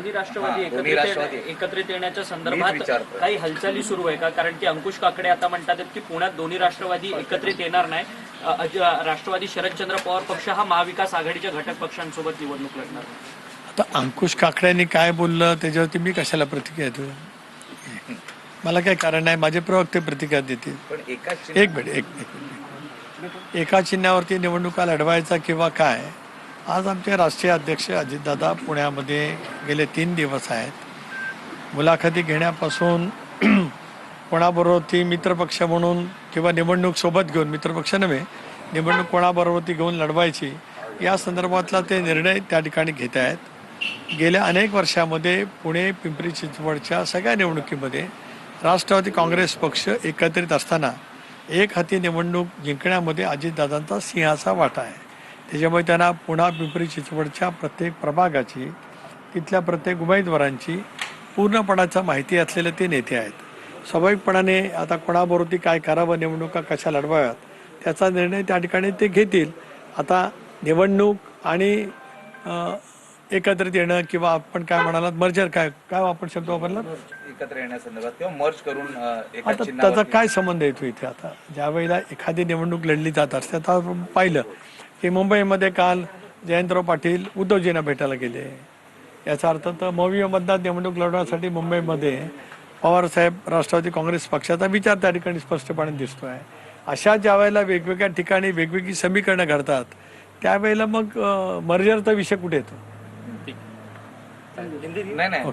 दोन्ही राष्ट्रवादी एकत्रित येण्याच्या संदर्भात काही हालचाली सुरू आहे का? कारण की अंकुश काकडे आता म्हणतात की पुण्यात दोन्ही राष्ट्रवादी एकत्रित येणार नाही. राष्ट्रवादी शरदचंद्र पवार पक्ष हा महाविकास आघाडीच्या घटक पक्षांसोबत निवडणूक लढणार. आता अंकुश काकड्यांनी काय बोललं त्याच्यावरती मी कशाला प्रतिक्रिया देऊ? मला काय कारण नाही, माझे प्रवक्ते प्रतिक्रिया देतील. एक मिनिट एका चिन्हावरती निवडणुका लढवायचा किंवा काय? आज आमचे राष्ट्रीय अध्यक्ष अजितदादा पुण्यामध्ये गेले 3 दिवस आहेत. मुलाखती घेण्यापासून कोणाबरोबर ती मित्रपक्ष म्हणून किंवा निवडणूक सोबत घेऊन, मित्रपक्ष नव्हे, निवडणूक कोणाबरोबर ती घेऊन लढवायची या संदर्भातला ते निर्णय त्या ठिकाणी घेत आहेत. गेल्या अनेक वर्षामध्ये पुणे पिंपरी चिंचवडच्या सगळ्या निवडणुकीमध्ये राष्ट्रवादी काँग्रेस पक्ष एकत्रित असताना एक हाती निवडणूक जिंकण्यामध्ये अजितदादांचा सिंहाचा वाटा आहे. त्याच्यामुळे त्यांना पुणा पिंपरी चिंचवडच्या प्रत्येक प्रभागाची, तिथल्या प्रत्येक उमेदवारांची पूर्णपणाचा माहिती असलेले ते नेते आहेत. स्वाभाविकपणाने आता कोणाबरोबर काय करावं, निवडणुका कशा लढवाव्यात त्याचा निर्णय त्या ठिकाणी ते घेतील. आता निवडणूक आणि एकत्रित येणं किंवा आपण काय म्हणालात मर्जर, काय काय आपण शब्द वापरला, एकत्र येण्यासंदर्भात किंवा मर्ज करून आता त्याचा काय संबंध येतो इथे? आता ज्या वेळेला एखादी निवडणूक लढली जात असते, आता आपण पाहिलं की मुंबईमध्ये काल जयंतराव पाटील उद्धवजींना भेटायला गेले. याचा अर्थ तर मविमधला निवडणूक लढवण्यासाठी मुंबईमध्ये पवारसाहेब राष्ट्रवादी काँग्रेस पक्षाचा विचार त्या ठिकाणी स्पष्टपणे दिसतो आहे. अशा ज्या वेळेला वेगवेगळ्या ठिकाणी वेगवेगळी समीकरणं घडतात त्यावेळेला मग मर्जरचा विषय कुठे येतो? नाही